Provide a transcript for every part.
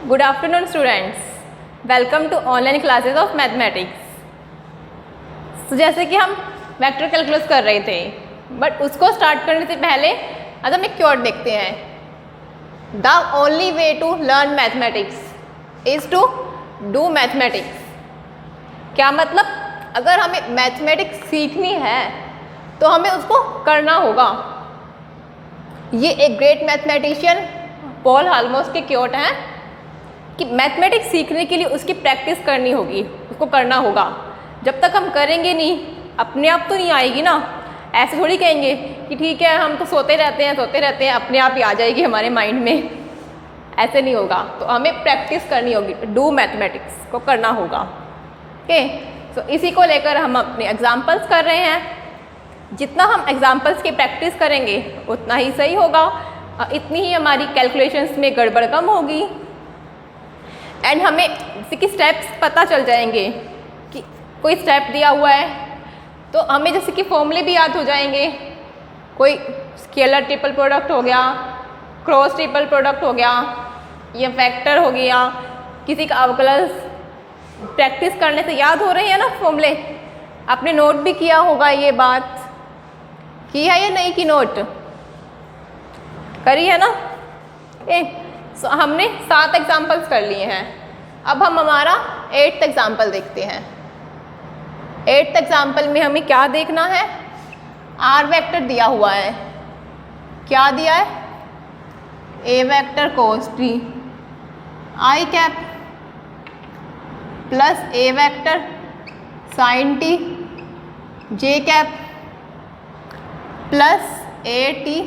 Good afternoon students. Welcome to online classes of mathematics. तो जैसे कि हम वेक्टर कैलकुलस कर रहे थे, बट उसको स्टार्ट करने से पहले आज हम एक कीवर्ड देखते हैं. The only way to learn mathematics is to do mathematics. क्या मतलब? अगर हमें मैथमेटिक्स सीखनी है तो हमें उसको करना होगा. ये एक ग्रेट मैथमेटिशियन पॉल हाल्मोस के क्योट हैं कि मैथमेटिक्स सीखने के लिए उसकी प्रैक्टिस करनी होगी, उसको करना होगा. जब तक हम करेंगे नहीं, अपने आप तो नहीं आएगी ना. ऐसे थोड़ी कहेंगे कि ठीक है हम तो सोते रहते हैं, अपने आप ही आ जाएगी हमारे माइंड में. ऐसे नहीं होगा. तो हमें प्रैक्टिस करनी होगी, डू मैथमेटिक्स को करना होगा. ओके, सो इसी को लेकर हम अपने एग्जाम्पल्स कर रहे हैं. जितना हम एग्जाम्पल्स की प्रैक्टिस करेंगे उतना ही सही होगा, इतनी ही हमारी कैलकुलेशंस में गड़बड़ कम होगी. एंड हमें इसके स्टेप्स पता चल जाएंगे कि कोई स्टेप दिया हुआ है तो हमें जैसे कि फॉर्मूले भी याद हो जाएंगे. कोई स्केलर ट्रिपल प्रोडक्ट हो गया, क्रॉस ट्रिपल प्रोडक्ट हो गया, या वेक्टर हो गया, किसी का अवकलज. प्रैक्टिस करने से याद हो रहे हैं ना फॉर्मूले. आपने नोट भी किया होगा, ये बात की है या नहीं की? नोट करी है ना. सो हमने 7 एग्जाम्पल्स कर लिए हैं. अब हम हमारा 8th एग्जाम्पल देखते हैं. 8th एग्जाम्पल में हमें क्या देखना है? आर वेक्टर दिया हुआ है. क्या दिया है? A vector cos T I cap plus A vector sine T J cap plus A T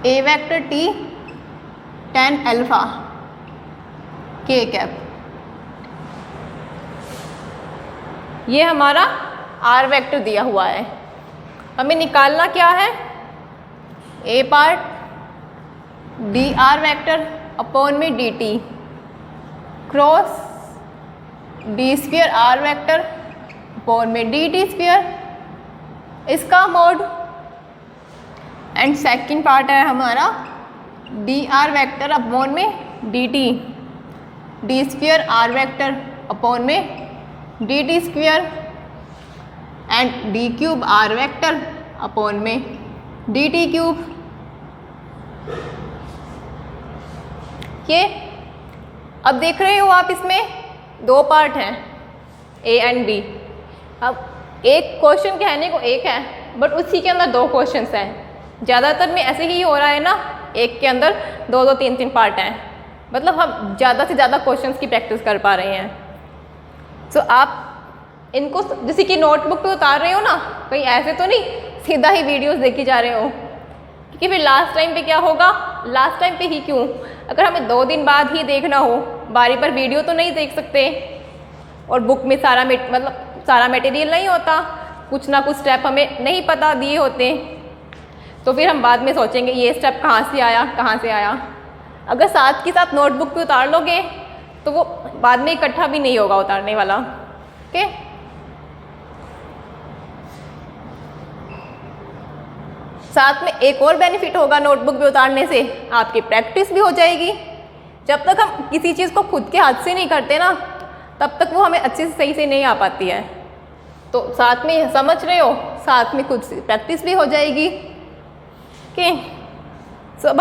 A vector T tan alpha K cap. ये हमारा आर वेक्टर दिया हुआ है. हमें निकालना क्या है? A part D are vector upon में D T cross D square are vector upon में डी टी स्क्वायर, इसका मोड. एंड सेकंड पार्ट है हमारा डी आर वेक्टर अपॉन में D T D square are vector upon में D T square and D cube are vector upon में D T cube. ये अब देख रहे हो आप, इसमें 2 पार्ट हैं ए एंड बी. अब एक क्वेश्चन कहने को एक है, बट उसी के अंदर 2 क्वेश्चंस हैं. ज़्यादातर में ऐसे ही हो रहा है ना, एक के अंदर 2-2, 3-3 पार्ट हैं. मतलब हम ज़्यादा से ज़्यादा क्वेश्चंस की प्रैक्टिस कर पा रहे हैं. सो आप इनको जैसे कि नोटबुक पे उतार रहे हो ना, कहीं ऐसे तो नहीं सीधा ही वीडियोस देखी जा रहे हो, क्योंकि फिर लास्ट टाइम पे क्या होगा? लास्ट टाइम पे ही क्यों, अगर हमें 2 दिन बाद ही देखना हो, बारी पर वीडियो तो नहीं देख सकते. और बुक में सारा मटेरियल नहीं होता, कुछ ना कुछ स्टेप हमें नहीं पता दिए होते, तो फिर हम बाद में सोचेंगे ये स्टेप कहाँ से आया. अगर साथ के साथ नोटबुक पे उतार लोगे तो वो बाद में इकट्ठा भी नहीं होगा उतारने वाला. ओके, साथ में एक और बेनिफिट होगा नोटबुक पे उतारने से, आपकी प्रैक्टिस भी हो जाएगी. जब तक हम किसी चीज़ को खुद के हाथ से नहीं करते ना, तब तक वो हमें अच्छे से सही से नहीं आ पाती है. तो साथ में समझ रहे हो, साथ में खुद से प्रैक्टिस भी हो जाएगी. ओके, सो अब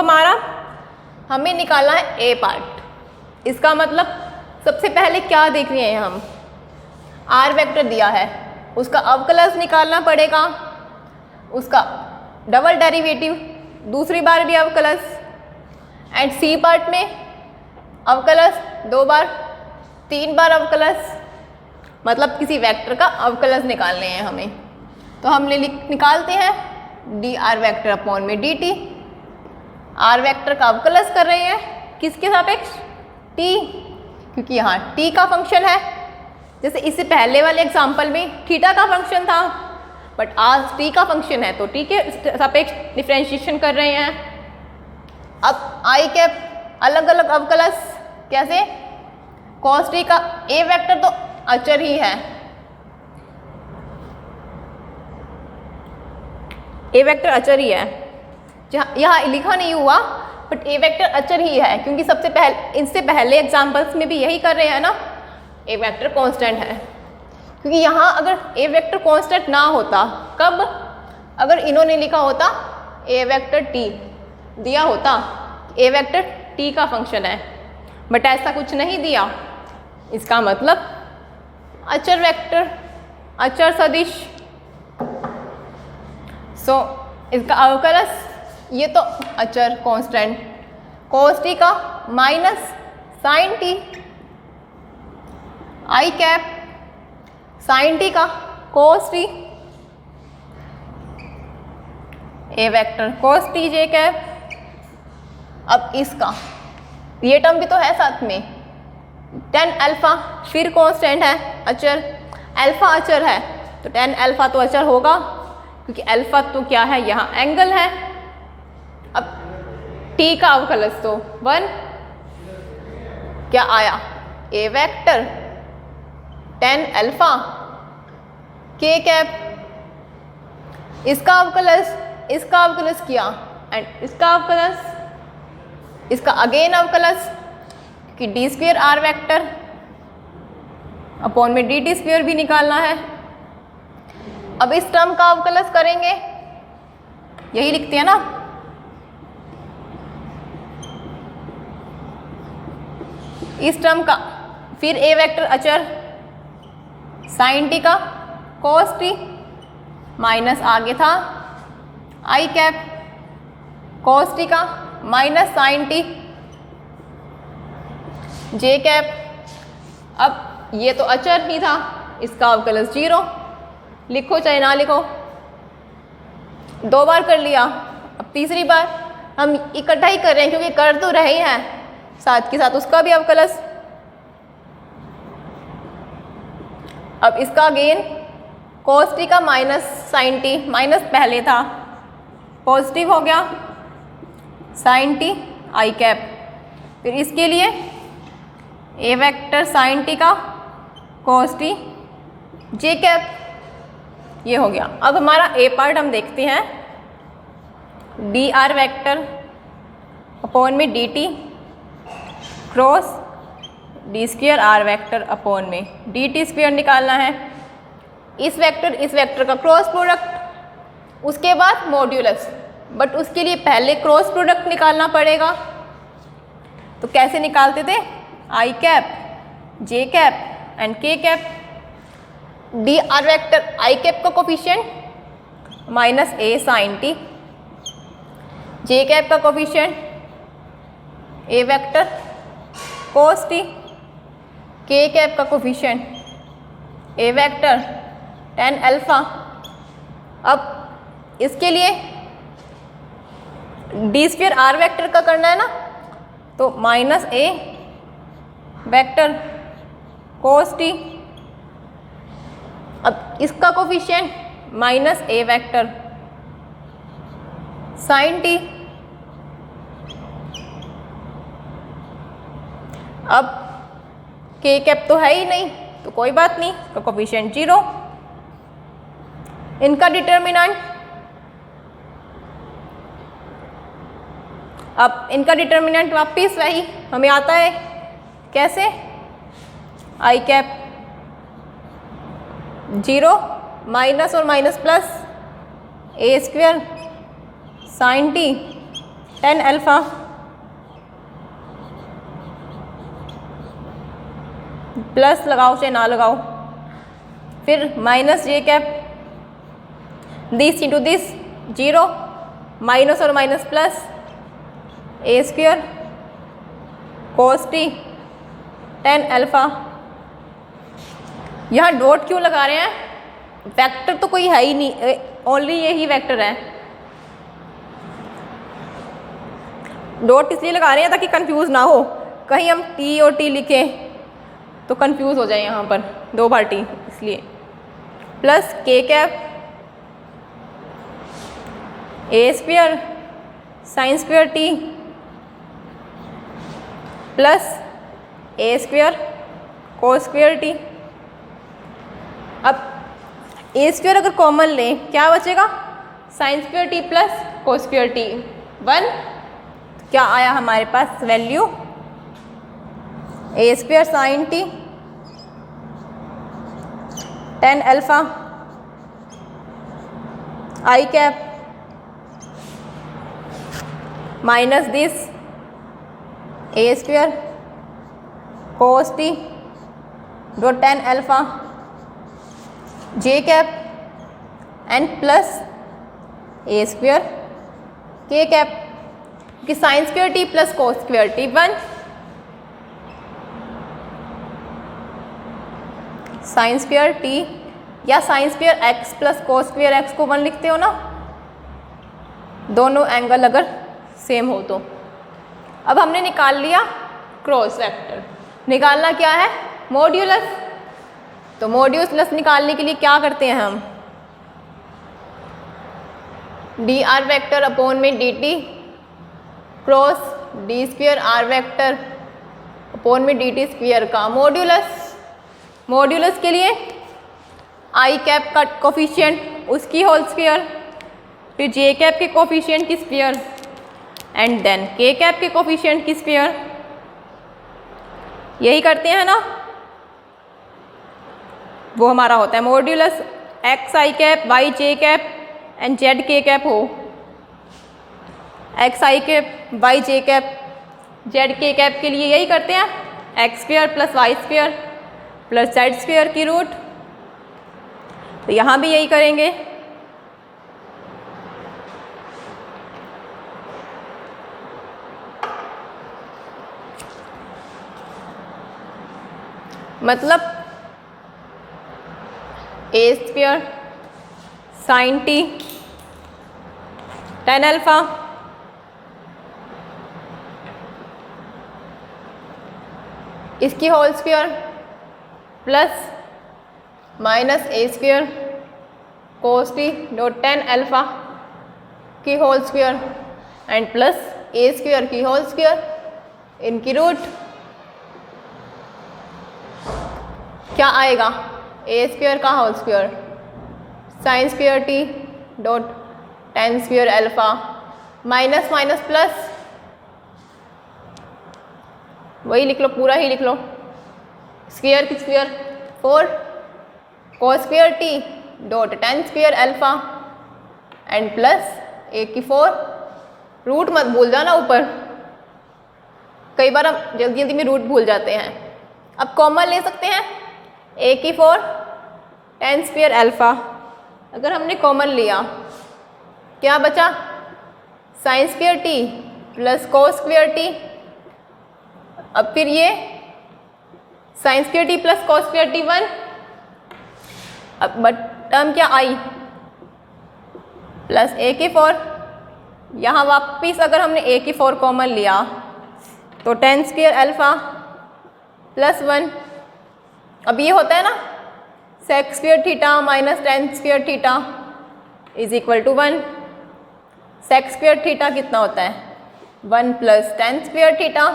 हमें निकालना है ए पार्ट. इसका मतलब सबसे पहले क्या देख रहे हैं हम? आर वेक्टर दिया है, उसका अवकलज निकालना पड़ेगा, उसका डबल डेरिवेटिव, दूसरी बार भी अवकलज. एंड सी पार्ट में अवकलज 2 बार, 3 बार अवकलज. मतलब किसी वेक्टर का अवकलज निकालने हैं हमें. तो हमने निकालते हैं डी आर वेक्टर अपॉन में डी टी. आर वेक्टर का अवकलज कर रहे हैं किसके सापेक्ष? टी, क्योंकि यहाँ टी का फंक्शन है. जैसे इससे पहले वाले एग्जाम्पल में थीटा का फंक्शन था, बट आज टी का फंक्शन है तो टी के सापेक्ष डिफ्रेंशिएशन कर रहे हैं. अब आई कैप अलग अलग अवकलज कैसे? कॉस टी का ए वेक्टर तो अचर ही है, ए वेक्टर अचर ही है. यहाँ लिखा नहीं हुआ बट ए वेक्टर अचर ही है, क्योंकि सबसे पहले इनसे पहले एग्जाम्पल्स में भी यही कर रहे हैं ना, ए वेक्टर कांस्टेंट है। क्योंकि यहाँ अगर ए वेक्टर कांस्टेंट ना होता, कब, अगर इन्होंने लिखा होता ए वेक्टर टी, दिया होता ए वेक्टर टी का फंक्शन है, बट ऐसा कुछ नहीं दिया। इसका मतलब अचर वेक्टर, अचर सदिश। सो इसका अवकलज, ये तो अचर कांस्टेंट cos t का minus sin t I cap sin t का cos t, A vector cos t j cap. अब इसका ये टर्म भी तो है साथ में, tan अल्फा फिर कांस्टेंट है, अचर, अल्फा अचर है तो tan अल्फा तो अचर होगा, क्योंकि अल्फा तो क्या है, यहाँ एंगल है। अब t का अवकलज तो 1, क्या आया, A vector tan alpha k cap. इसका अवकलज किया, एंड इसका अवकलज, इसका अगेन अवकलज, कि D square are vector upon में डी टी स्क्वेयर भी निकालना है। अब इस टर्म का अवकलज करेंगे, यही लिखते हैं ना, इस टर्म का, फिर ए वेक्टर अचर साइन टी का cos टी माइनस आगे था आई कैप cos टी का माइनस साइन टी जे कैप। अब ये तो अचर ही था, इसका अवकलज 0, लिखो चाहे ना लिखो, 2 बार कर लिया। अब तीसरी बार हम इकट्ठा ही कर रहे हैं, क्योंकि कर तो रहे हैं, साथ के साथ उसका भी अवकलज। अब इसका अगेन cos t का माइनस साइन टी, माइनस पहले था, पॉजिटिव हो गया साइन टी आई कैप। फिर इसके लिए ए वेक्टर साइन टी का cos t जे कैप, ये हो गया। अब हमारा ए पार्ट हम देखते हैं, डी आर वेक्टर अपॉन में D T cross d square are vector upon में डी टी स्क्वेयर निकालना है। इस वेक्टर का क्रॉस प्रोडक्ट, उसके बाद मॉड्यूलस, बट उसके लिए पहले क्रॉस प्रोडक्ट निकालना पड़ेगा। तो कैसे निकालते थे, आई कैप जे कैप एंड के कैप। डी आर वेक्टर आई कैप का coefficient minus a sine T, J cap का कोफिशिएंट ए वेक्टर cos टी, के कैप का कोफिशिएंट ए वेक्टर tan अल्फा। अब इसके लिए डी स्क्वेयर आर वेक्टर का करना है ना, तो minus a vector cos T, अब इसका coefficient minus a vector sine T. अब के कैप तो है ही नहीं, तो कोई बात नहीं, तो कोफिशिएंट 0। इनका डिटर्मिनेंट, अब इनका डिटर्मिनेंट वापिस वही हमें आता है, कैसे, आई कैप 0 माइनस और minus plus a square sine t tan alpha plus लगाओ चाहे ना लगाओ, फिर minus j cap, this into this 0 minus और minus plus a square cos t tan alpha. यहाँ डॉट क्यों लगा रहे हैं, वेक्टर तो कोई है ही नहीं, ओनली यही वेक्टर है। डॉट इसलिए लगा रहे हैं ताकि कंफ्यूज ना हो, कहीं हम टी और टी लिखें तो कंफ्यूज हो जाए, यहाँ पर 2 बार टी, इसलिए plus k cap a square sine square t plus a square cos square t. अब ए स्क्वेयर अगर कॉमन लें क्या बचेगा, sine square t plus cos square t 1, क्या आया हमारे पास value, a square sine t 10 alpha i cap minus this a square cos t dot 10 alpha j cap and plus a square k cap, कि sine square t plus cos square t 1, sine square t या sine square x plus cos square x को 1 लिखते हो ना, दोनों angle अगर same हो तो। अब हमने निकाल लिया क्रॉस वेक्टर, निकालना क्या है, मॉड्यूलस। तो मॉड्यूलस निकालने के लिए क्या करते हैं हम, डी आर वेक्टर अपॉन में D T cross D square are vector upon में डी टी स्क्वायर का मॉड्यूलस। मॉड्यूलस के लिए आई कैप का कोफिशिएंट उसकी होल स्क्वायर, फिर जे कैप के कोफिशिएंट की square and then K cap के कोफिशिएंट की स्क्वायर। यही करते हैं ना, वो हमारा होता है modulus. X I cap Y J cap and Z के कैप हो, X I cap Y J cap z के कैप के लिए यही करते हैं, x square plus y square plus z square की रूट। तो यहाँ भी यही करेंगे। मतलब a square sine t 10 alpha इसकी whole square plus minus a square cos t dot 10 alpha की whole square and plus a square की होल स्क्वायर, इनकी रूट। क्या आएगा, ए स्क्वायर का whole square sine square t dot 10 square alpha minus minus plus, वही लिख लो, पूरा ही लिख लो, स्क्वायर की square 4 cos square t dot 10 square alpha and plus a की 4, रूट मत भूल जाना ऊपर, कई बार हम जल्दी जल्दी में रूट भूल जाते हैं। अब कॉमन ले सकते हैं, ए की 4 10 स्क्वायर अल्फा, अगर हमने कॉमन लिया क्या बचा, sign square t plus cos square T. अब फिर ये sign square t plus cos square t 1, अब बट टर्म क्या आई प्लस ए की 4, यहाँ वापिस अगर हमने ए की 4 कॉमन लिया तो 10 स्क्वायर अल्फा प्लस 1। अब ये होता है ना sec square theta minus 10 square theta is equal to 1। Sec square theta कितना होता है, 1 प्लस 10 स्क्वायर थीटा।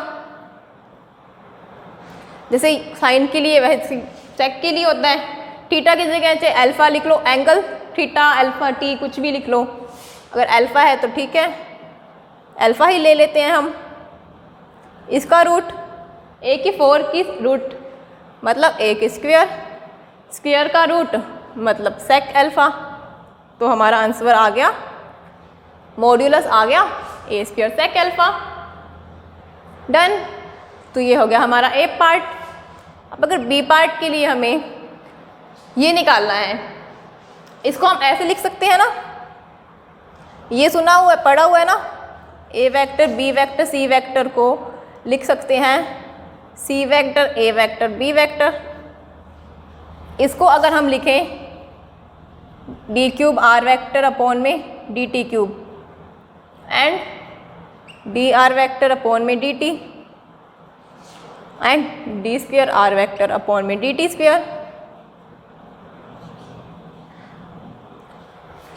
जैसे साइन के लिए वैसे सेक के लिए होता है, थीटा की जगह चाहे अल्फा लिख लो, एंगल थीटा अल्फा टी कुछ भी लिख लो, अगर अल्फा है तो ठीक है, अल्फा ही ले लेते हैं हम। इसका रूट ए की 4 की रूट मतलब ए की स्क्वायर, स्क्वायर का रूट मतलब सेक अल्फा। तो हमारा आंसर आ गया, मॉड्यूलस आ गया ए स्क्वायर सेक अल्फा। डन। तो ये हो गया हमारा ए पार्ट। अब अगर बी पार्ट के लिए हमें ये निकालना है, इसको हम ऐसे लिख सकते हैं ना, ये सुना हुआ है, पढ़ा हुआ है ना, a vector b vector c vector को लिख सकते हैं c vector a vector b vector. इसको अगर हम लिखें d cube are vector upon में D T cube and d are vector upon में D t and d square are vector upon में डी टी स्क्वायर,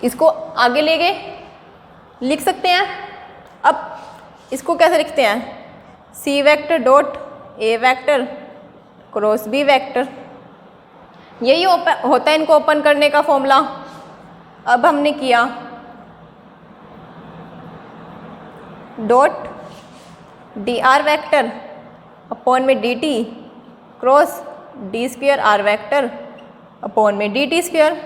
इसको आगे ले गए लिख सकते हैं। अब इसको कैसे लिखते हैं, c vector dot a vector cross b vector, यही होता है इनको ओपन करने का फॉर्मूला। अब हमने किया dot d are vector upon में D T cross d square r vector upon में डी टी स्क्वेयर।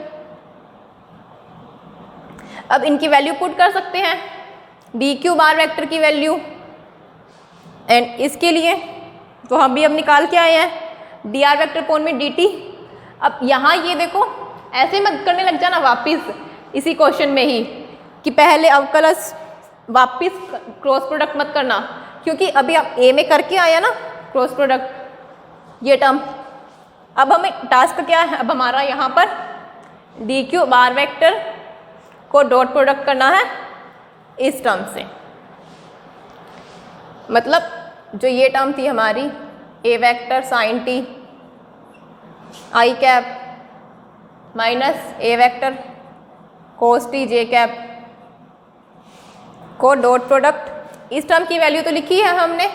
अब इनकी वैल्यू पुट कर सकते हैं, डी क्यूब आर वैक्टर की वैल्यू, एंड इसके लिए तो हम भी अब निकाल के आए हैं डी आर वैक्टर अपॉन में डी टी। अब यहाँ ये देखो ऐसे मत करने लग जाना वापिस इसी क्वेश्चन में ही कि पहले अवकलज वापिस क्रॉस प्रोडक्ट मत करना, क्योंकि अभी आप ए में करके आया ना क्रॉस प्रोडक्ट ये टर्म। अब हमें टास्क क्या है, अब हमारा यहाँ पर डी क्यूब आर वैक्टर को डॉट प्रोडक्ट करना है इस टर्म से। मतलब जो ये टर्म थी हमारी a vector sine t I cap minus a vector cos t J cap को डॉट प्रोडक्ट, इस टर्म की वैल्यू तो लिखी है हमने,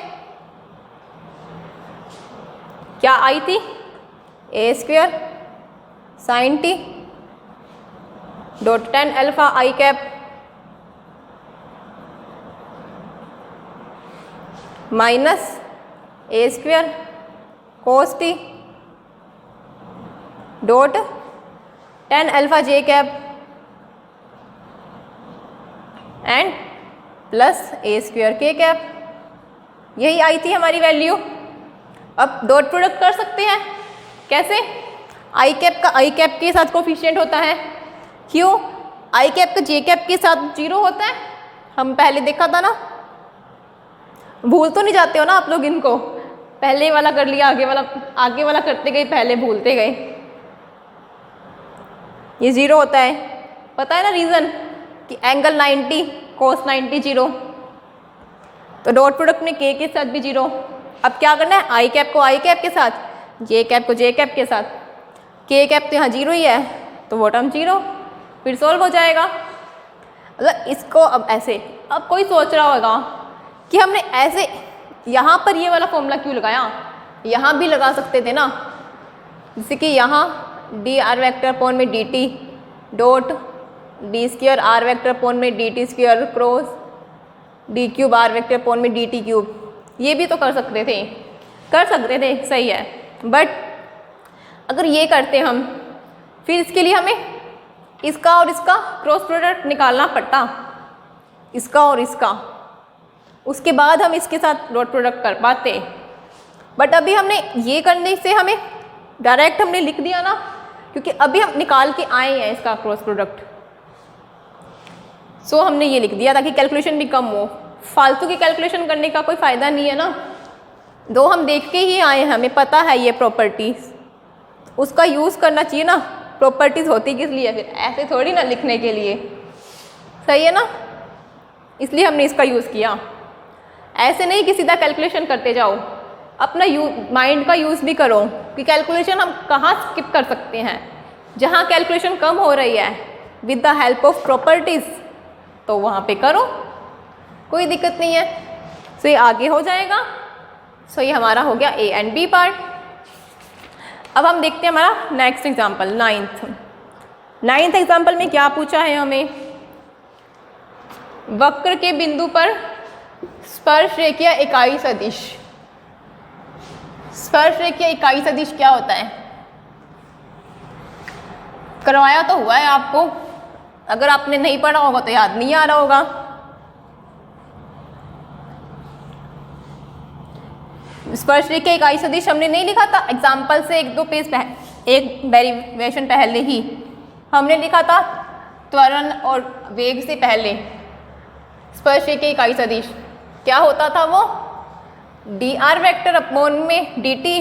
क्या आई थी a square sine t dot ten alpha i cap minus a square cos t dot ten alpha j cap and plus a square k cap, यही आई थी हमारी वैल्यू। अब डॉट प्रोडक्ट कर सकते हैं, कैसे? आई कैप का आई कैप के साथ कोफिशिएंट होता है, क्यों? आई कैप का जे कैप के साथ जीरो होता है, हम पहले देखा था ना। भूल तो नहीं जाते हो ना आप लोग इनको, पहले वाला कर लिया आगे वाला करते गए, पहले भूलते गए। ये जीरो होता है, पता है ना रीज़न कि एंगल 90 कोस 90 जीरो, तो डॉट प्रोडक्ट में के साथ भी जीरो। अब क्या करना है, आई कैप को आई कैप के साथ, जे कैप को जे कैप के साथ, के कैप तो यहाँ जीरो ही है तो वो टर्म जीरो, फिर सॉल्व हो जाएगा। मतलब इसको अब ऐसे, अब कोई सोच रहा होगा कि हमने ऐसे यहाँ पर ये वाला फॉर्मूला क्यों लगाया, यहाँ भी लगा सकते थे ना। जैसे कि यहाँ डी आर वैक्टर अपॉन में D t dot d square r vector upon में D t square cross d cube are vector upon में डी टी क्यूब, ये भी तो कर सकते थे, सही है। बट अगर ये करते हम, फिर इसके लिए हमें इसका और इसका क्रॉस प्रोडक्ट निकालना पड़ता, इसका और इसका, उसके बाद हम इसके साथ डॉट प्रोडक्ट कर पाते। बट अभी हमने ये करने से हमें डायरेक्ट हमने लिख दिया ना, क्योंकि अभी हम निकाल के आए हैं इसका क्रॉस प्रोडक्ट, सो हमने ये लिख दिया ताकि कैलकुलेशन भी कम हो। फालतू की कैलकुलेशन करने का कोई फ़ायदा नहीं है ना, दो हम देख के ही आए हैं, हमें पता है ये प्रॉपर्टीज़, उसका यूज़ करना चाहिए ना। प्रॉपर्टीज़ होती किस लिए, फिर ऐसे थोड़ी ना लिखने के लिए, सही है ना, इसलिए हमने इसका यूज़ किया। ऐसे नहीं कि सीधा कैलकुलेशन करते जाओ, अपना माइंड का यूज़ भी करो कि कैलकुलेशन हम कहाँ स्किप कर सकते हैं, जहाँ कैलकुलेशन कम हो रही है with the help of properties, तो वहाँ पे करो, कोई दिक्कत नहीं है। सो ये आगे हो जाएगा। सो ये हमारा हो गया ए एंड बी पार्ट। अब हम देखते हैं हमारा नेक्स्ट एग्जाम्पल, नाइन्थ एग्जाम्पल में क्या पूछा है हमें, वक्र के बिंदु पर स्पर्श रेखीय इकाई सदिश। स्पर्श रेखीय इकाई सदिश क्या होता है, करवाया तो हुआ है आपको, अगर आपने नहीं पढ़ा होगा तो याद नहीं आ रहा होगा। स्पर्श रेखीय इकाई सदिश हमने नहीं लिखा था एग्जाम्पल से एक दो पेज एक डेरिवेशन पहले ही हमने लिखा था, त्वरण और वेग से पहले। स्पर्श रेखीय इकाई सदिश क्या होता था, वो डी आर वैक्टर अपॉन में डी टी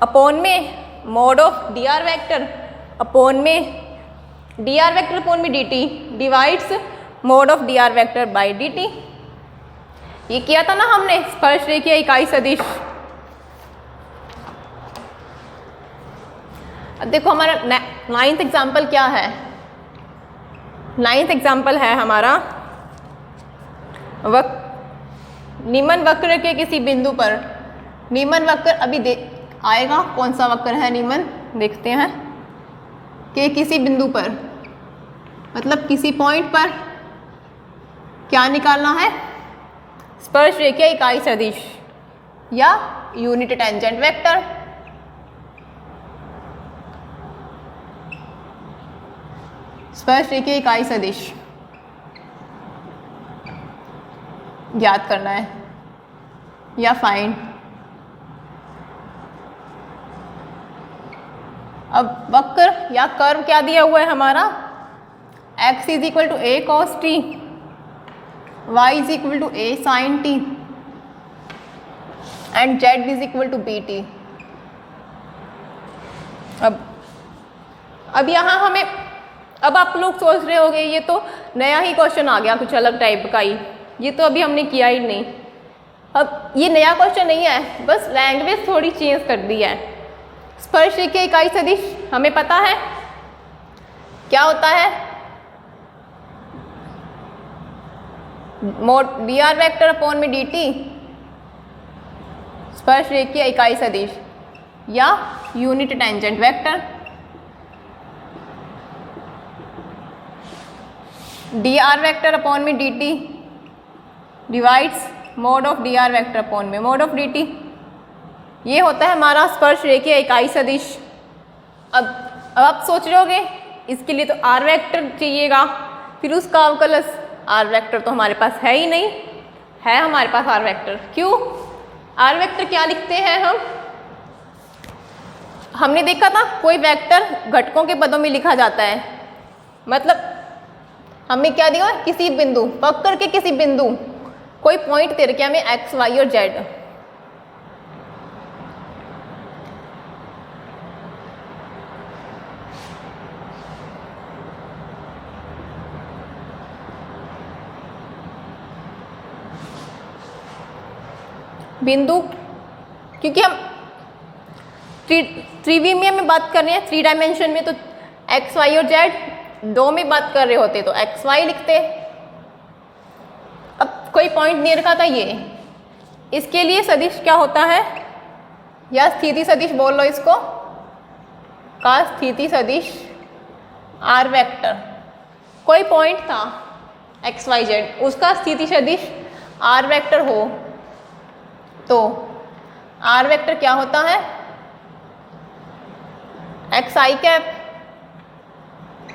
अपॉन में mode of D R vector upon में डी आर वैक्टर अपॉन में D T divides mode of D R vector by D T. ये किया था ना हमने स्पर्श रेखीय इकाई सदिश। अब देखो हमारा नाइन्थ एग्जाम्पल क्या है, नाइन्थ एग्जाम्पल है हमारा निम्न वक्र के किसी बिंदु पर, निम्न वक्र अभी आएगा, कौन सा वक्र है निम्न, देखते हैं कि किसी बिंदु पर, मतलब किसी पॉइंट पर क्या निकालना है, स्पर्श रेखीय इकाई सदिश या यूनिट टेंजेंट वेक्टर। स्पर्श रेखीय इकाई सदिश ज्ञात करना है या फाइंड। अब वक्र या कर्व क्या दिया हुआ है हमारा, x is equal to a cos t, y is equal to a sin t and z is equal to bt। अब यहाँ हमें, अब आप लोग सोच रहे होंगे ये तो नया ही क्वेश्चन आ गया, कुछ अलग टाइप का ही, ये तो अभी हमने किया ही नहीं। अब ये नया क्वेश्चन नहीं है, बस लैंग्वेज थोड़ी चेंज कर दी है। स्पर्श रेखीय इकाई सदिश हमें पता है क्या होता है, मोड dr वेक्टर अपॉन में dt। स्पर्श रेखीय इकाई सदिश या unit tangent vector, dr vector upon में dt divides mode of dr vector upon में मोड ऑफ dt। ये होता है हमारा स्पर्श रेखीय इकाई सदिश। अब आप सोच रहे होगे इसके लिए तो r वेक्टर चाहिएगा, फिर उसका अवकलज। r वेक्टर तो हमारे पास है ही नहीं, है हमारे पास r वेक्टर। क्यों? r वेक्टर क्या लिखते हैं हम, हमने देखा था कोई वेक्टर घटकों के पदों में लिखा जाता है। मतलब हमें क्या दिया, किसी बिंदु, वक्र के किसी बिंदु, कोई पॉइंट दे रखे हमें x, y और z। बिंदु, क्योंकि हम त्रिविमीय में बात कर रहे हैं, 3 डायमेंशन में, तो x, y और z 2 में बात कर रहे होते तो x, y लिखते। अब कोई पॉइंट नहीं रखा था ये, इसके लिए सदिश क्या होता है, या स्थिति सदिश बोल लो इसको, का स्थिति सदिश r वेक्टर। कोई पॉइंट था x, y, z, उसका स्थिति सदिश r वेक्टर हो तो r वेक्टर क्या होता है, x i cap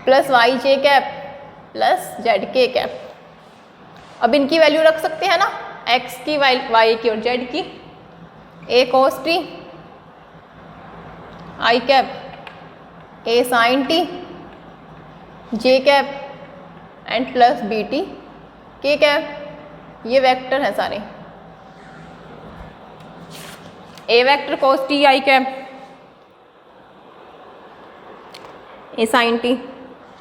plus y j cap plus z k cap. अब इनकी वैल्यू रख सकते हैं ना, x की, y की और z की। a cos t, i cap, a sin t, j cap and plus bt k cap. ये वेक्टर हैं सारे। a vector cos t i cap, a sin t,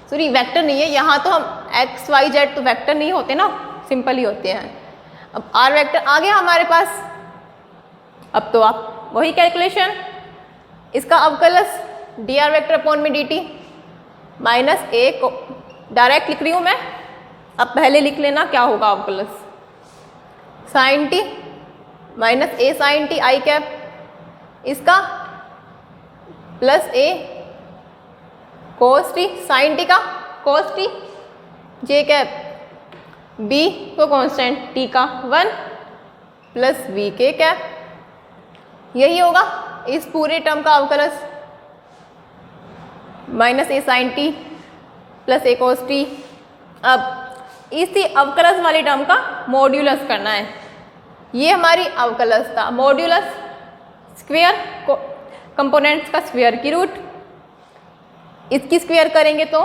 sorry vector नहीं है यहाँ, तो हम x, y, z तो वेक्टर नहीं होते ना, सिंपल ही होते हैं। अब r वेक्टर आ गया हमारे पास। अब तो आप वही कैलकुलेशन, इसका अवकलज dr वेक्टर अपॉन में dt माइनस a को डायरेक्ट लिख रही हूँ मैं, अब पहले लिख लेना क्या होगा अवकलज, sin t minus a sin t i cap, इसका plus a cos t sin t का cos t j cap, b को कांस्टेंट t का 1 प्लस v k कैप। यही होगा इस पूरे टर्म का अवकलज, minus a sin t plus a cos t। अब इसी अवकलज वाले टर्म का मॉड्यूलस करना है। ये हमारी अवकलज था, मॉड्यूलस स्क्वायर को कंपोनेंट्स का स्क्वायर की रूट, इसकी स्क्वायर करेंगे तो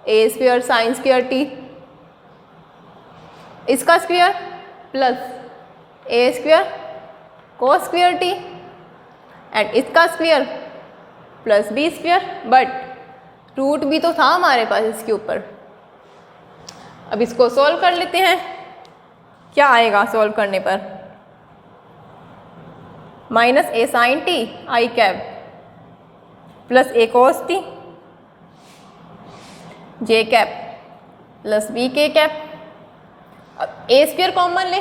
a square sine square t, इसका square plus a square cos square t and इसका square plus b square. But root भी तो था हमारे पास इसके ऊपर। अब इसको सॉल्व कर लेते हैं, क्या आएगा सॉल्व करने पर, minus a sin t i cap plus a cos t j cap plus b k cap. अब a स्क्वायर कॉमन ले,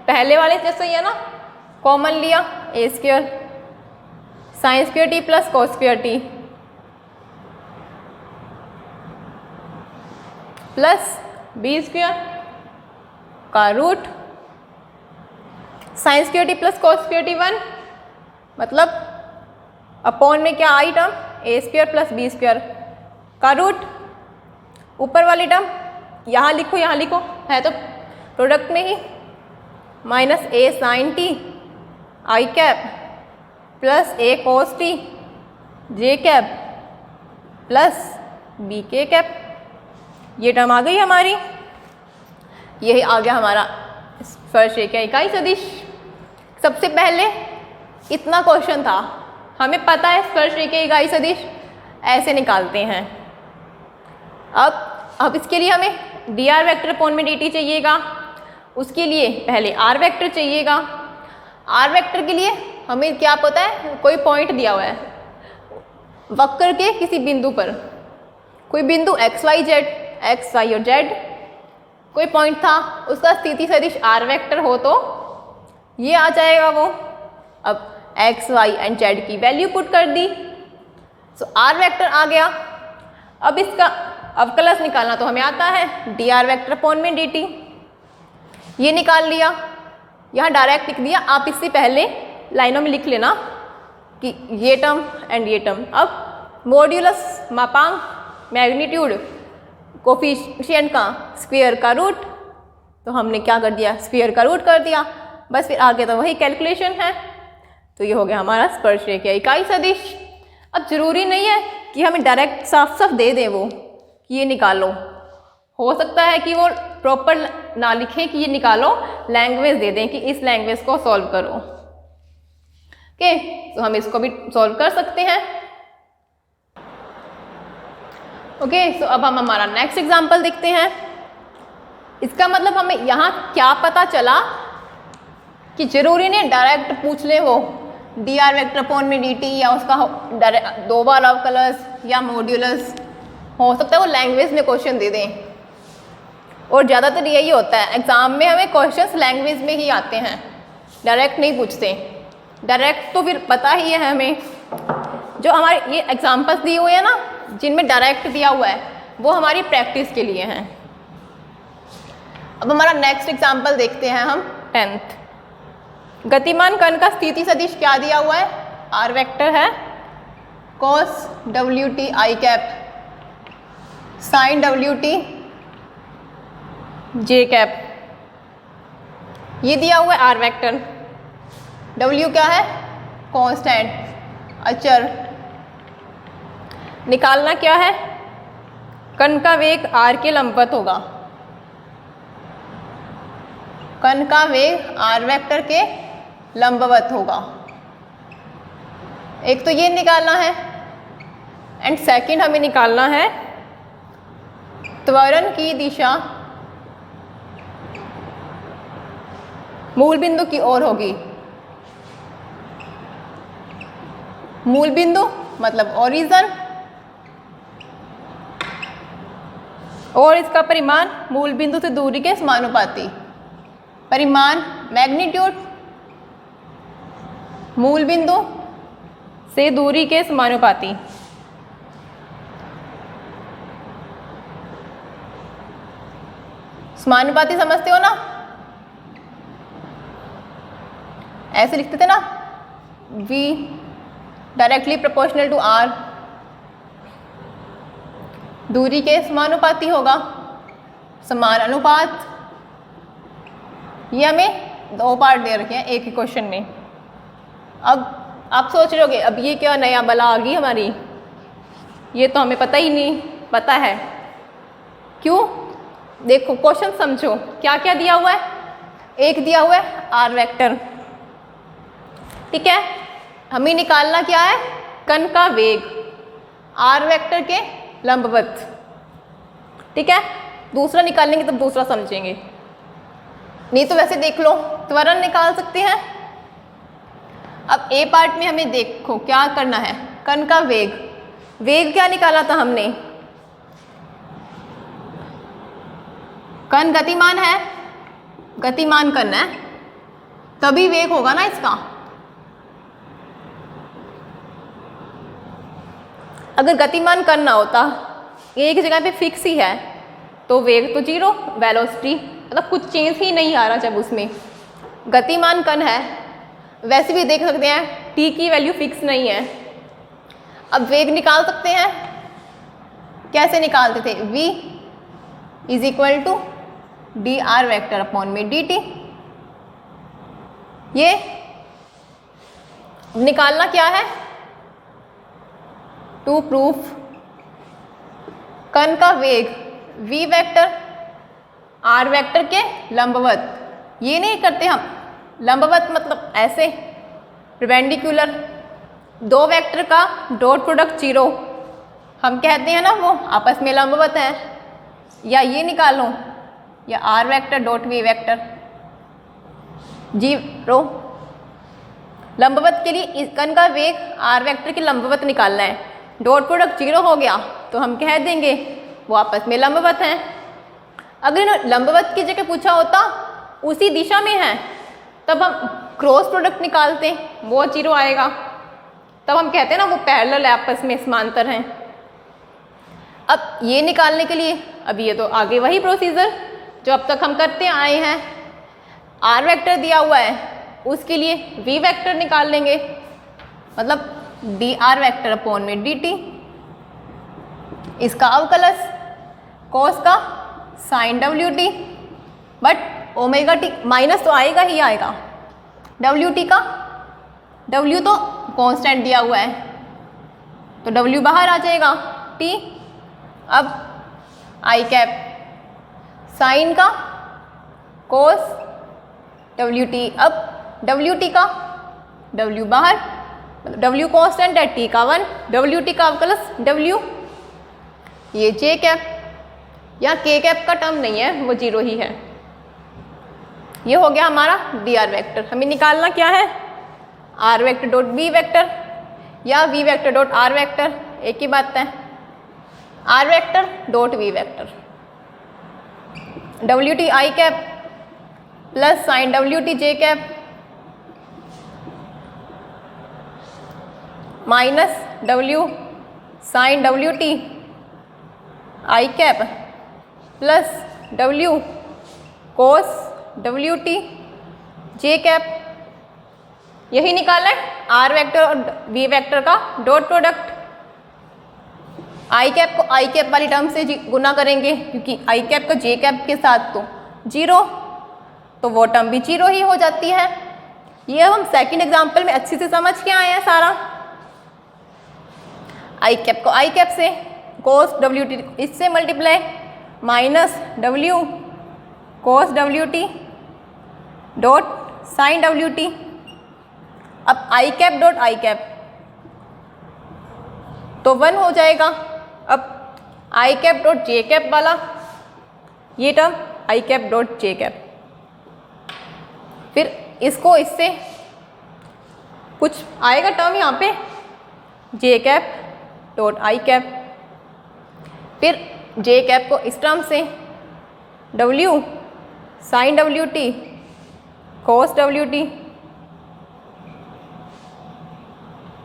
पहले वाले जैसे ही है ना, कॉमन लिया a square sine square t plus cos square t plus b square का root sine square t plus cos square t 1, मतलब अपॉन में क्या आई term a square plus b square का रूट, ऊपर वाली टर्म यहाँ लिखो है तो प्रोडक्ट में ही, minus a sine t I cap plus a cos t J cap plus b k cap, ये टर्म आ गई हमारी। यही आ गया हमारा स्पर्शरेखीय इकाई सदिश। सबसे पहले इतना क्वेश्चन था, हमें पता है स्पर्शरेखीय इकाई सदिश ऐसे निकालते हैं। अब इसके लिए हमें डी आर वैक्टर अपॉन में डी टी चाहिएगा, उसके लिए पहले आर वैक्टर चाहिएगा। आर वैक्टर के लिए हमें क्या पता है, कोई पॉइंट दिया हुआ है वक्र के किसी बिंदु पर, कोई बिंदु एक्स वाई और जेड कोई पॉइंट था, उसका स्थिति सदिश आर वेक्टर हो तो ये आ जाएगा वो। अब एक्स वाई एंड जेड की वैल्यू पुट कर दी, सो आर वेक्टर आ गया। अब इसका अवकलज निकालना तो हमें आता है, डी आर वेक्टर अपॉन में डी टी, ये निकाल लिया, यहाँ डायरेक्ट लिख दिया। आप इससे पहले लाइनों में लिख लेना कि ये टर्म एंड ये टर्म। अब मॉड्यूलस मापांक, मैग्नीट्यूड, कोफिशिएंट का स्क्वायर का रूट, तो हमने क्या कर दिया, स्क्वायर का रूट कर दिया, बस फिर आगे तो वही कैलकुलेशन है। तो ये हो गया हमारा स्पर्शरेखीय इकाई सदिश। अब जरूरी नहीं है कि हमें डायरेक्ट साफ साफ दे दें वो कि ये निकालो, हो सकता है कि वो प्रॉपर ना लिखें कि ये निकालो, लैंग्वेज दे दें कि इस लैंग्वेज को सॉल्व करो। ओके, तो हम इसको भी सॉल्व कर सकते हैं। ओके, सो अब हम हमारा नेक्स्ट एग्जाम्पल देखते हैं। इसका मतलब हमें यहाँ क्या पता चला कि जरूरी नहीं डायरेक्ट पूछ ले वो डी आर वेक्टर अपॉन में डी टी, या उसका दो बार अवकलज या मॉड्यूलस, हो सकता है वो लैंग्वेज में क्वेश्चन दे दें। और ज़्यादातर यही होता है एग्ज़ाम में, हमें क्वेश्चंस लैंग्वेज में ही आते हैं, डायरेक्ट नहीं पूछते। डायरेक्ट तो फिर पता ही है हमें, जो हमारे ये एग्जाम्पल्स दिए हुए हैं ना जिनमें डायरेक्ट दिया हुआ है, वो हमारी प्रैक्टिस के लिए हैं। अब हमारा नेक्स्ट एग्जाम्पल देखते हैं हम 10th। गतिमान कण का स्थिति सदिश क्या दिया हुआ है, आर वेक्टर है, कॉस डब्ल्यू टी आई कैप साइन डब्ल्यू टी जे कैप, ये दिया हुआ है आर वेक्टर। डब्ल्यू क्या है, कांस्टेंट, अचर। निकालना क्या है, कण का वेग आर के लंबवत होगा, कण का वेग आर वेक्टर के लंबवत होगा। एक तो ये निकालना है, एंड सेकंड हमें निकालना है त्वरण की दिशा मूल बिंदु की ओर होगी। मूल बिंदु मतलब ओरिजिन, और इसका परिमाण मूल बिंदु से दूरी के समानुपाती। परिमाण मैग्नीट्यूड मूल बिंदु से दूरी के समानुपाती। समानुपाती समझते हो ना, ऐसे लिखते थे ना, V directly proportional to R, दूरी के समानुपाती होगा, समान अनुपात। ये हमें दो पार्ट दे रखे हैं एक ही क्वेश्चन में। अब आप सोच रहे होगे अब ये क्या नया बला आ गई हमारी, ये तो हमें पता ही नहीं। पता है क्यों, देखो क्वेश्चन समझो क्या क्या दिया हुआ है। एक दिया हुआ है आर वेक्टर, ठीक है, हमें निकालना क्या है, कण का वेग आर वेक्टर के लंबवत, ठीक है। दूसरा निकालेंगे तब दूसरा समझेंगे, नहीं तो वैसे देख लो त्वरण निकाल सकते हैं। अब ए पार्ट में हमें देखो क्या करना है, कण का वेग। वेग क्या निकाला था हमने, कण गतिमान है, गतिमान कण है तभी वेग होगा ना इसका। अगर गतिमान कण ना होता, एक जगह पे फिक्स ही है, तो वेग तो जीरो, वेलोसिटी मतलब कुछ चेंज ही नहीं आ रहा जब उसमें, गतिमान कण है, वैसे भी देख सकते हैं t की वैल्यू फिक्स नहीं है। अब वेग निकाल सकते हैं, कैसे निकालते थे? v is equal to D are vector upon में डी टी। ये निकालना क्या है? टू प्रूफ कण का वेग v वेक्टर r वेक्टर के लंबवत, ये नहीं करते हम, लंबवत मतलब ऐसे परपेंडिकुलर, दो वेक्टर का डॉट प्रोडक्ट जीरो, हम कहते हैं ना वो आपस में लंबवत है। या ये निकालो, या r vector dot v vector zero, लंबवत के लिए इस कण का वेग r वेक्टर की लंबवत निकालना है। डॉट प्रोडक्ट जीरो हो गया तो हम कह देंगे वो आपस में लंबवत हैं। अगर लंबवत की जगह पूछा होता उसी दिशा में है, तब हम क्रॉस प्रोडक्ट निकालते, वो जीरो आएगा, तब हम कहते हैं ना वो पैरेलल है, आपस में समांतर हैं। अब ये निकालने के लिए, अब ये तो आगे वही प्रोसीजर जो अब तक हम करते आए हैं। r वेक्टर दिया हुआ है, उसके लिए v वेक्टर निकाल लेंगे, मतलब डी आर वेक्टर अपॉन में डी टी, इसका अवकलज कॉस का sine W T, but omega T minus तो आएगा ही आएगा, डब्ल्यू टी का, डब्ल्यू तो कांस्टेंट दिया हुआ है तो डब्ल्यू बाहर आ जाएगा, टी। अब आई कैप साइन का कोस डब्ल्यू टी, अब डब्ल्यू टी का डब्ल्यू बाहर, डब्ल्यू कांस्टेंट है, टी का 1, डब्ल्यू टी का अवकलज डब्ल्यू, ये जे कैप या के कैप का टर्म नहीं है, वो जीरो ही है। ये हो गया हमारा डी आर वैक्टर। हमें निकालना क्या है? R vector dot V vector या V vector dot R vector, एक ही बात है। R vector dot V vector, W T आई cap plus sine W T जे cap minus W sine W T आई cap plus W cos W T जे cap. यही निकालना है R vector और V vector का dot product. I cap को I cap वाली term से गुना करेंगे, क्योंकि आई कैप का जे कैप के साथ तो जीरो, तो वो टर्म भी जीरो ही हो जाती है। ये हम सेकंड एग्जांपल में अच्छे से समझ के आए हैं सारा। आई कैप को आई कैप से, कोस डब्ल्यू टी इससे multiply, minus W cos W T dot sine W T. अब I cap dot I cap तो 1 हो जाएगा। अब I cap dot J cap वाला ये term I cap dot J cap, फिर इसको इससे कुछ आएगा टर्म यहाँ पे जे कैप डॉट आई कैप, फिर जे कैप को इस टर्म से W sine W T cos W T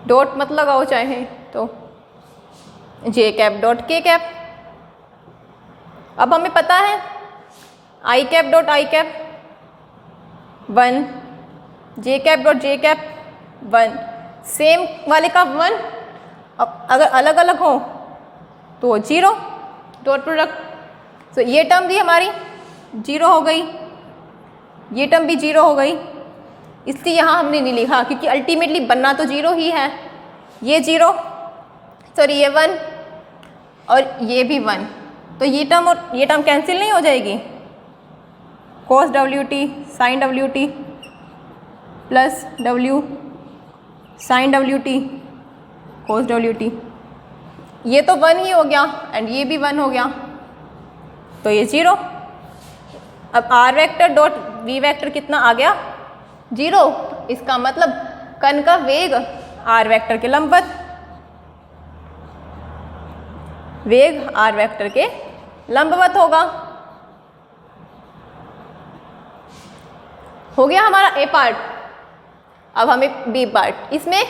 dot मत लगाओ चाहे तो j cap dot k cap. अब हमें पता है i cap dot I cap 1, j cap dot J cap 1, same वाले का 1, अब अगर अलग अलग हो तो 0 डॉट प्रोडक्ट। तो ये टर्म भी हमारी 0 हो गई, ये टर्म भी 0 हो गई, इसलिए यहाँ हमने नहीं लिखा क्योंकि अल्टीमेटली बनना तो 0 ही है। ये 0, सॉरी ये 1 और ये भी 1, तो ये टर्म और ये टर्म कैंसिल नहीं हो जाएगी। Cos W T sine W T plus W sine W T cos W T, ये तो 1 ही हो गया एंड ये भी 1 हो गया, तो ये 0। अब R vector dot V vector कितना आ गया? 0। इसका मतलब कण का वेग आर वेक्टर के लंबवत, वेग आर वेक्टर के लंबवत होगा। हो गया हमारा ए पार्ट। अब हमें बी पार्ट, इसमें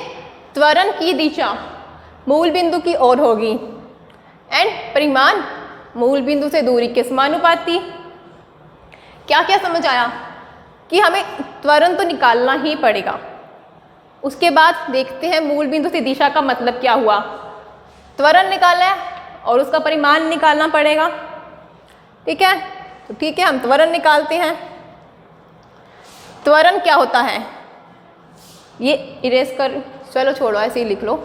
त्वरण की दिशा मूल बिंदु की ओर होगी एंड परिमाण मूल बिंदु से दूरी के समानुपाती। क्या क्या समझ आया? कि हमें त्वरण तो निकालना ही पड़ेगा। उसके बाद देखते हैं मूल बिंदु से दिशा का मतलब क्या हुआ। त्वरण निकाला है और उसका परिमाण निकालना पड़ेगा, ठीक है। तो ठीक है, हम त्वरण निकालते हैं। त्वरण क्या होता है, ये इरेज कर, चलो छोड़ो ऐसे ही लिख लो,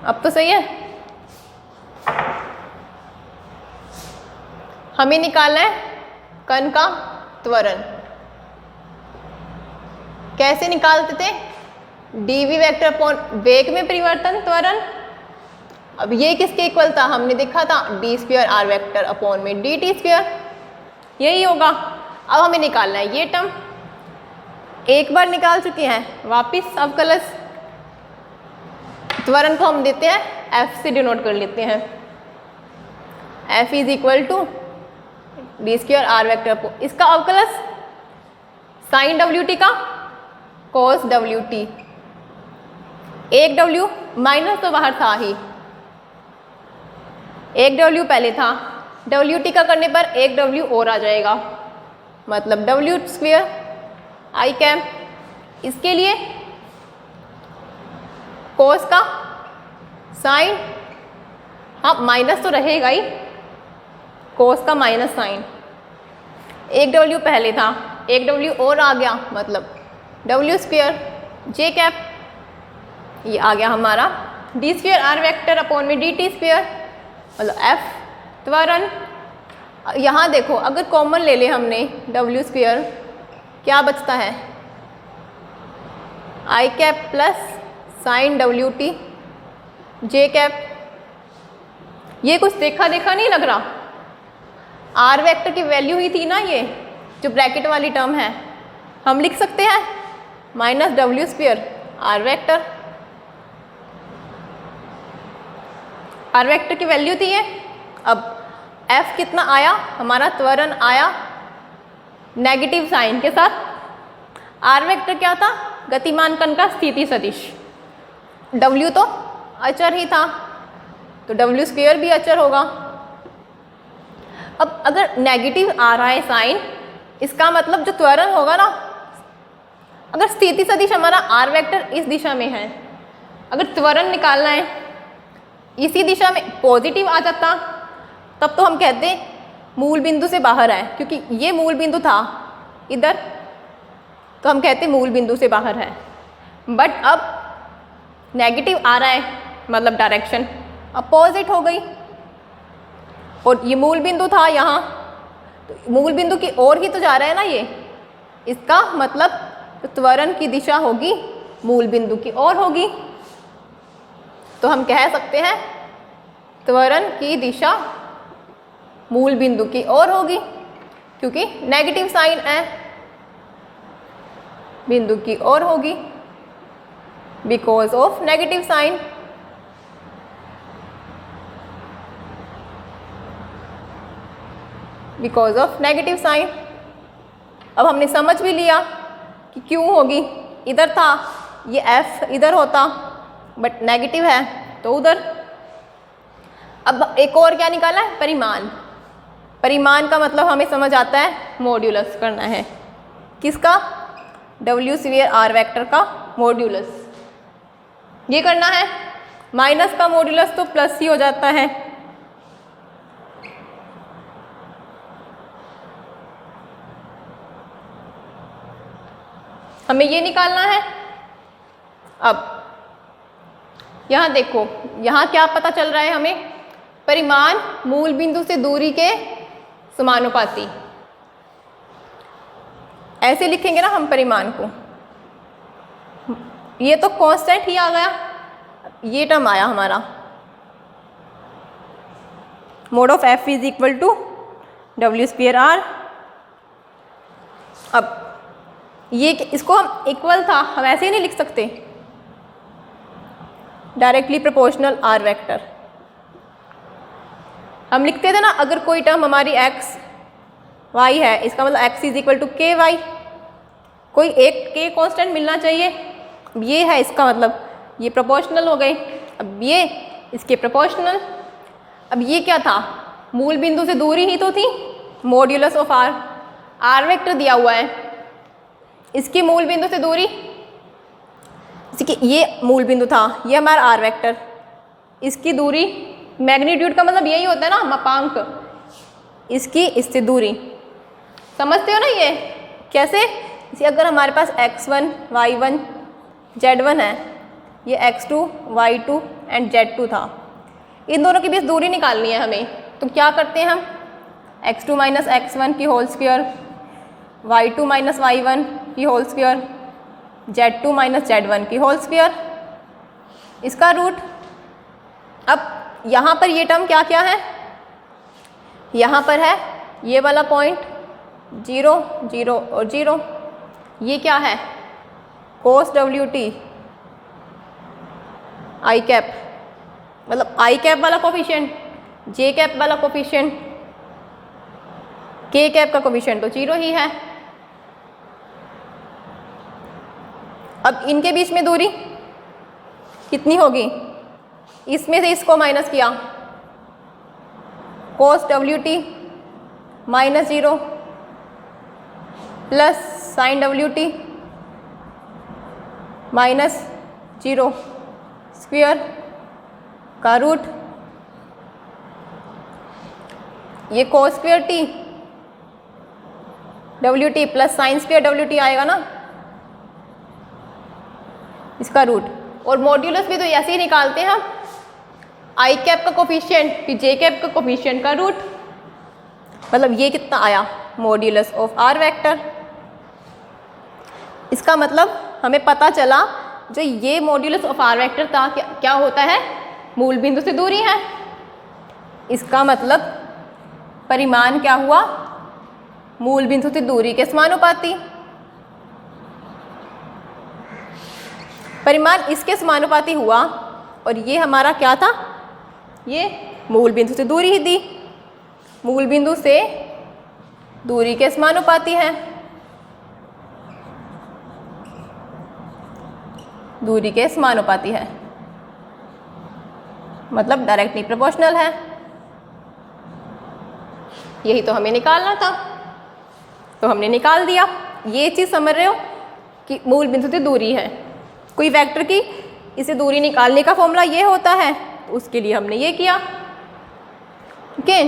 अब तो सही है। हमें निकालना है कण का त्वरण। कैसे निकालते थे, dv वेक्टर अपॉन वेग में परिवर्तन त्वरण। अब ये किसके इक्वल था, हमने देखा था d square r vector upon में dt स्क्वायर, यही होगा। अब हमें निकालना है ये टर्म, एक बार निकाल चुके हैं, वापिस अवकलज त्वरण को हम देते हैं f से डिनोट कर लेते हैं। f is equal to D square are vector, इसका अवकलज साइन wt का कॉस wt, एक w माइनस तो बाहर था ही, एक w पहले था, wt का करने पर एक w और आ जाएगा, मतलब w स्क्वायर आई कैप। इसके लिए कोस का साइन, हाँ माइनस तो रहेगा ही, कोस का माइनस साइन, एक w पहले था, एक w और आ गया, मतलब w स्क्वायर जे कैप, ये आ गया हमारा D square are vector upon में dt स्क्वायर, मतलब f त्वरण। यहाँ देखो अगर कॉमन ले ले हमने w स्क्वायर, क्या बचता है, i cap plus sign wt J cap. ये कुछ देखा देखा नहीं लग रहा, आर वेक्टर की वैल्यू ही थी ना, ये जो ब्रैकेट वाली टर्म है, हम लिख सकते हैं minus w square are vector, R vector की वैल्यू थी ये। अब f कितना आया, हमारा त्वरण आया नेगेटिव साइन के साथ। आर वेक्टर क्या था, गतिमान कण का स्थिति सदिश, w तो अचर ही था, तो w स्क्वायर भी अचर होगा। अब अगर नेगेटिव आ रहा है साइन, इसका मतलब जो त्वरण होगा ना, अगर स्थिति सदिश हमारा आर वेक्टर इस दिशा में है, अगर त्वरण निकालना है इसी दिशा में पॉजिटिव आ जाता, तब तो हम कहते मूल बिंदु से बाहर है, क्योंकि ये मूल बिंदु था इधर, तो हम कहते मूल बिंदु से बाहर है। बट अब नेगेटिव आ रहा है, मतलब डायरेक्शन अपोजिट हो गई, और ये मूल बिंदु था यहाँ, तो मूल बिंदु की ओर ही तो जा रहा है ना ये, इसका मतलब तो त्वरण की दिशा होगी मूल बिंदु की ओर होगी। तो हम कह सकते हैं त्वरण की दिशा मूल बिंदु की ओर होगी, क्योंकि नेगेटिव साइन है, बिंदु की ओर होगी, because of negative sign. Because of negative sign. अब हमने समझ भी लिया कि क्यों होगी, इधर था, ये f इधर होता, बट नेगेटिव है तो उधर। अब एक और क्या निकाला है, परिमाण। परिमाण का मतलब हमें समझ आता है मॉड्यूलस करना है, किसका, w स्क्वायर आर वेक्टर का मॉड्यूलस, ये करना है। माइनस का मॉड्यूलस तो प्लस ही हो जाता है, हमें ये निकालना है। अब यहाँ देखो, यहाँ क्या पता चल रहा है हमें, परिमाण मूल बिंदु से दूरी के समानुपाती। ऐसे लिखेंगे ना हम परिमाण को, ये तो कांस्टेंट ही आ गया, ये टर्म आया हमारा mod of f is equal to w square r। अब ये इसको हम इक्वल था, हम ऐसे ही नहीं लिख सकते, डायरेक्टली प्रोपोर्शनल आर वेक्टर हम लिखते थे ना। अगर कोई टर्म हमारी x y है, इसका मतलब x इज इक्वल टू के वाई, कोई एक के कांस्टेंट मिलना चाहिए, ये है इसका मतलब, ये प्रोपोर्शनल हो गए। अब ये इसके प्रोपोर्शनल। अब ये क्या था, मूल बिंदु से दूरी ही तो थी, मॉड्यूलस ऑफ आर वेक्टर दिया हुआ है, इसकी मूल बिंदु से दूरी, इसकी ये मूल बिंदु था, ये हमारा आर वेक्टर, इसकी दूरी, मैग्नीट्यूड का मतलब यही होता है ना मापांक, इसकी इससे दूरी, समझते हो ना ये कैसे? इसे अगर हमारे पास x1, y1, z1 है, ये x2, y2 एंड z2 था, इन दोनों के बीच दूरी निकालनी है हमें, तो क्या करते हैं हम? x2 माइनस x1 की whole square, y2 minus y1 की whole square, z2 minus z1 की होल स्क्वायर, इसका रूट। अब यहाँ पर ये टर्म क्या क्या है? यहाँ पर है ये वाला पॉइंट 0, 0 और 0, ये क्या है? cos WT आई कैप, मतलब आई कैप वाला कोफिशिएंट, जे कैप वाला कोफिशिएंट, के कैप का कोफिशिएंट तो 0 ही है। अब इनके बीच में दूरी कितनी होगी? इसमें से इसको माइनस किया, cos WT minus 0 plus sin WT minus 0 square का रूट, ये cos square t WT plus sin square WT आएगा ना, इसका रूट। और मॉड्यूलस भी तो ऐसे ही निकालते हैं हम, आई कैप का कोफिशिएंट फिर जे कैप का कोफिशिएंट का रूट, मतलब ये कितना आया? Modulus of R vector. इसका मतलब हमें पता चला जो ये मॉड्यूलस ऑफ आर वेक्टर था क्या होता है? मूल बिंदु से दूरी है। इसका मतलब परिमाण क्या हुआ? मूल बिंदु से दूरी के समानुपाती। परिमाण इसके समानुपाती हुआ और ये हमारा क्या था? ये मूल बिंदु से दूरी ही दी, मूल बिंदु से दूरी के समानुपाती है, दूरी के समानुपाती है, मतलब डायरेक्टली प्रोपोर्शनल है। यही तो हमें निकालना था, तो हमने निकाल दिया। ये चीज़ समझ रहे हो कि मूल बिंदु से दूरी है, कोई वेक्टर की इसे दूरी निकालने का फॉर्मूला ये होता है, तो उसके लिए हमने ये किया। ओके,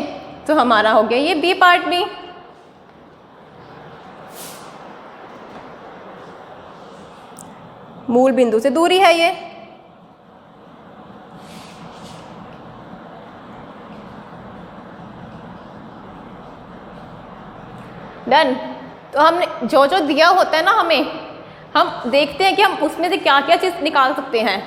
तो हमारा हो गया ये बी पार्ट भी। मूल बिंदु से दूरी है ये। डन। तो हमने जो जो दिया होता है ना हमें, हम देखते हैं कि हम उसमें से क्या क्या चीज़ निकाल सकते हैं।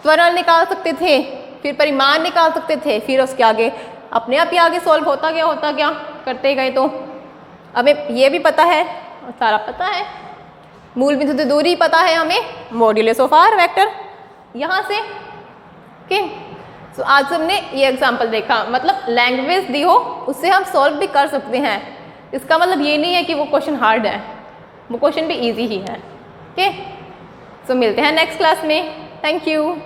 त्वरण निकाल सकते थे, फिर परिमाण निकाल सकते थे, फिर उसके आगे अपने आप ही आगे सॉल्व होता गया करते गए। तो हमें ये भी पता है और सारा पता है, मूल बिंदु से दूरी पता है हमें, मॉड्यूलस ऑफ आर वेक्टर यहाँ से। ओके, तो आज हमने ये एग्जांपल देखा, मतलब लैंग्वेज दी हो उससे हम सॉल्व भी कर सकते हैं। इसका मतलब ये नहीं है कि वो क्वेश्चन हार्ड है, वो क्वेश्चन भी इजी ही है। ओके, सो मिलते हैं नेक्स्ट क्लास में। Thank you.